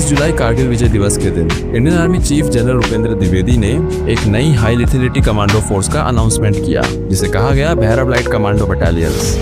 जुलाई कारगिल विजय दिवस के दिन Indian army chief general Upendra Dwivedi ने एक नई हाई लिथिलिटी कमांडो फोर्स का अनाउंसमेंट किया, जिसे कहा गया भैरव लाइट कमांडो बटालियंस।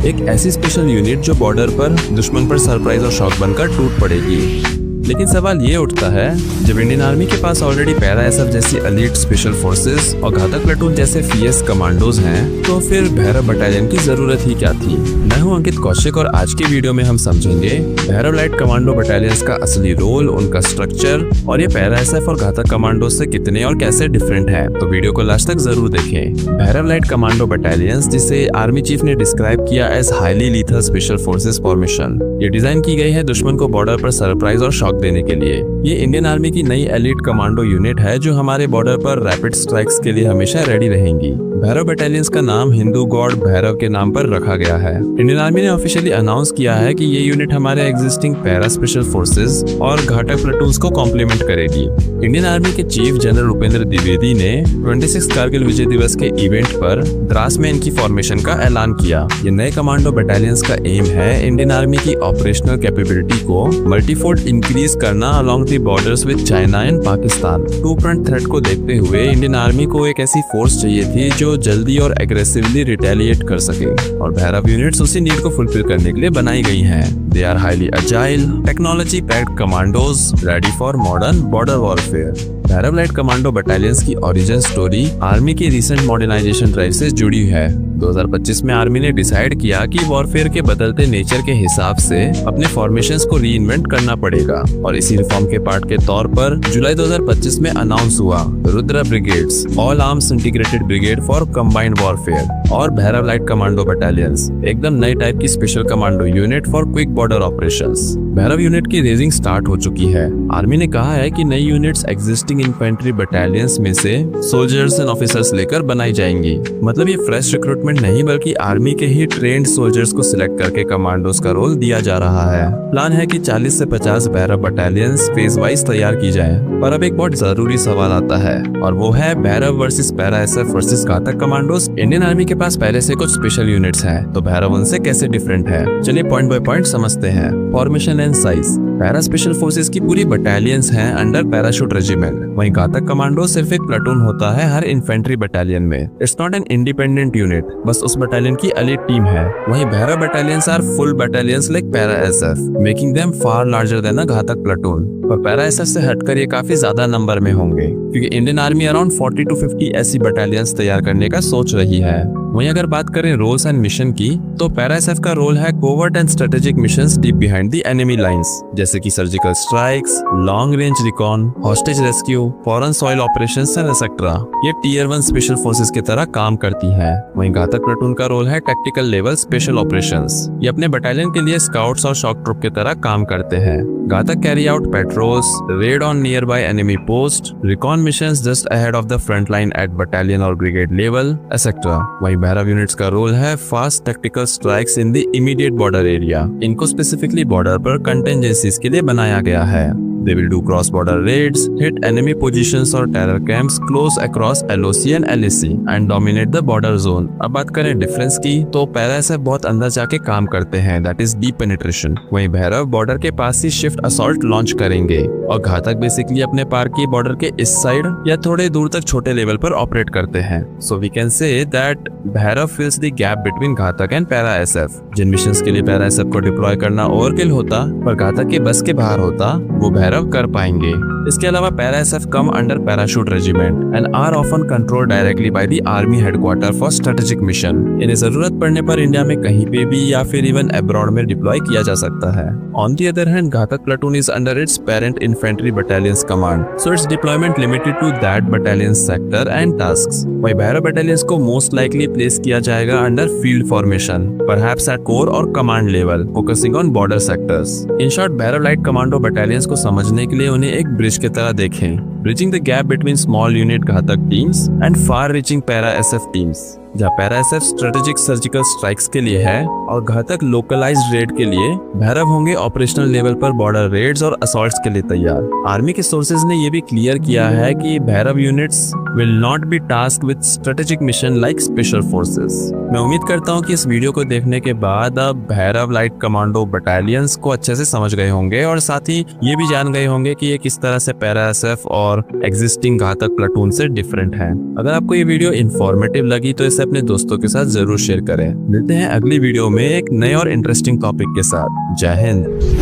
एक ऐसी स्पेशल यूनिट जो बॉर्डर पर दुश्मन पर सरप्राइज और शॉक बनकर टूट पड़ेगी। लेकिन सवाल ये उठता है, जब इंडियन आर्मी के पास ऑलरेडी पैरा एसएफ जैसी एलीट स्पेशल फोर्सेस और घातक प्लेटून जैसे फीएस कमांडोज हैं, तो फिर भैरव बटालियन की जरूरत ही क्या थी। मैं हूं अंकित कौशिक और आज की वीडियो में हम समझेंगे भैरव लाइट कमांडो बटालियंस का असली रोल, उनका स्ट्रक्चर और ये पैरा एसएफ और घातक कमांडो से कितने और कैसे डिफरेंट है। तो वीडियो को लास्ट तक जरूर देखें। भैरव लाइट कमांडो बटालियंस, जिसे आर्मी चीफ ने डिस्क्राइब किया as highly lethal special forces formation, ये डिजाइन की गई है दुश्मन को बॉर्डर पर सरप्राइज और शॉक देने के लिए। ये इंडियन आर्मी की नई एलीट कमांडो यूनिट है जो हमारे बॉर्डर पर रैपिड स्ट्राइक्स के लिए हमेशा रेडी रहेंगी। भैरव बटालियंस का नाम हिंदू गॉड भैरव के नाम पर रखा गया है। इंडियन आर्मी ने ऑफिशियली अनाउंस किया है कि ये यूनिट हमारे एग्जिस्टिंग पैरा स्पेशल फोर्सेस और घातक प्लेटून्स को कॉम्प्लीमेंट करेगी। इंडियन आर्मी के चीफ जनरल उपेंद्र द्विवेदी ने 26 कारगिल विजय दिवस के इवेंट पर द्रास में इनकी फॉर्मेशन का ऐलान किया। ये नए कमांडो बटालियंस का एम है इंडियन आर्मी की ऑपरेशनल कैपेबिलिटी को मल्टीफोल्ड इंक्रीज करना along the borders with China and Pakistan. Two front threat को देखते हुए इंडियन आर्मी को एक ऐसी फोर्स चाहिए थी जो जल्दी और एग्रेसिवली रिटेलिएट कर सके, और भैरव यूनिट्स उसी नीड को फुलफिल करने के लिए बनाई गई हैं। They are highly agile, technology packed commandos ready for modern border warfare. Bhairav light commando battalions की ओरिजिन स्टोरी आर्मी की रिसेंट मॉडर्नाइजेशन ड्राइव से जुड़ी है। 2025 में आर्मी ने डिसाइड किया कि वॉरफेयर के बदलते नेचर के हिसाब से अपने फॉर्मेशंस को रीइन्वेंट करना पड़ेगा, और इसी रिफॉर्म के पार्ट के तौर पर जुलाई 2025 में अनाउंस हुआ Rudra brigades, all arms integrated brigade for combined warfare, और भैरव लाइट कमांडो बटालियंस, एकदम नई टाइप की special commando unit for quick border operations. Bhairav unit की रेजिंग स्टार्ट हो चुकी है। आर्मी ने कहा है कि नई यूनिट्स एग्जिस्टिंग इन्फेंट्री बटालियंस में से सोल्जर्स एंड ऑफिसर्स लेकर बनाई जाएंगी। मतलब ये फ्रेश रिक्रूटमेंट नहीं, बल्कि आर्मी के ही ट्रेंड सोल्जर्स को सिलेक्ट करके कमांडोज का रोल दिया जा रहा है। प्लान है कि 40 से 50 भैरव बटालियंस फेज वाइज तैयार की जाए। पर अब एक बहुत जरूरी सवाल आता है, और वो है Bhairav versus para SF versus घातक कमांडोज। इंडियन आर्मी के पास पहले से कुछ स्पेशल यूनिट्स हैं, तो भैरव उनसे कैसे डिफरेंट है। चलिए पॉइंट बाय पॉइंट समझते हैं। Formation and size. Para special forces की पूरी बटालियंस हैं अंडर पैराशूट रेजिमेंट, वहीं घातक कमांडो सिर्फ एक प्लाटून होता है हर इन्फेंट्री बटालियन में। It's not an independent unit, बस उस बटालियन की एलीट टीम है। वहीं Bhairav battalions are full battalions like para SF, making them far larger than a Ghatak platoon. पर पैरा एसएफ से हटकर ये काफी ज्यादा नंबर में होंगे, क्योंकि इंडियन आर्मी अराउंड 40 to 50 ऐसी बटालियंस तैयार करने का सोच रही है। वहीं अगर बात करें रोल्स एंड मिशन की, तो पैरा एसएफ का रोल है covert and strategic missions deep behind the enemy lines, जैसे कि surgical strikes, long range recon, hostage rescue, foreign soil operations and etcetera. ये टियर 1 स्पेशल फोर्सेस की तरह काम करती हैं। वहीं घातक प्लाटून का रोल है टैक्टिकल लेवल स्पेशल ऑपरेशंस। ये अपने बटालियन के लिए स्काउट्स और शॉक ट्रूप की तरह काम करते हैं। घातक carry out patrols, red on near by enemy post, recon missions just ahead of the front line at battalion और ब्रिगेड लेवल एक्सेट्रा। वहीं भैरव यूनिट्स का रोल है fast tactical strikes in the immediate border area. इनको specifically border पर contingencies के लिए बनाया गया है। They will do cross-border raids, hit enemy positions or terror camps close across LOC and LAC and dominate the border zone। अब बात करें डिफरेंस की, तो पैरा एसएफ बहुत अंदर जाके काम करते हैं, that is deep penetration। वहीं भैरव बॉर्डर के पास ही शिफ्ट असॉल्ट लॉन्च करेंगे, और घातक बेसिकली अपने पार की बॉर्डर के इस साइड या थोड़े दूर तक छोटे लेवल पर ऑपरेट करते हैं। So we can say that Bhairav fills the gap between Ghatak and para SF. जिन मिशंस के लिए पैरा एसएफ को डिप्लॉय करना ओवरकिल होता, पर घातक के बस के बाहर होता, वो भैरव कर पाएंगे। इसके अलावा para SF come under parachute regiment and are often control directly by the army headquarter for strategic mission. इन्हें जरूरत पड़ने पर इंडिया में कहीं पे भी या फिर इवन अब्रॉड में डिप्लॉय किया जा सकता है। On the other hand, Ghatak platoon is under its parent infantry battalions command, so its deployment limited to that battalion sector and tasks. वहीं भैरव बटालियंस को मोस्ट लाइकली प्लेस किया जाएगा under field formation, perhaps at corps और command level, focusing on border sectors. In short, Bhairav light commando battalions को समझने के लिए उन्हें एक ब्रिज की तरह देखें, bridging the gap between small unit Ghatak teams and far reaching para SF teams. जहाँ para SF strategic surgical strikes के लिए है और घातक लोकलाइज्ड रेड के लिए भैरव होंगे ऑपरेशनल लेवल पर बॉर्डर रेड्स और असॉल्ट्स के लिए तैयार। आर्मी के सोर्सेज ने यह भी क्लियर किया है कि Bhairav units will not be task with strategic mission like special forces. मैं उम्मीद करता हूँ कि इस वीडियो को देखने के बाद अब भैरव लाइट कमांडो बटालियंस को अच्छे से समझ गए होंगे और साथ ही ये भी जान गए होंगे कि ये किस तरह से पैरा एसएफ और एग्जिस्टिंग घातक प्लाटून से डिफरेंट है। अगर आपको ये वीडियो इंफॉर्मेटिव लगी तो इसे अपने दोस्तों के साथ जरूर शेयर करें। मिलते हैं अगली वीडियो में एक नए और इंटरेस्टिंग टॉपिक के साथ। जय हिंद।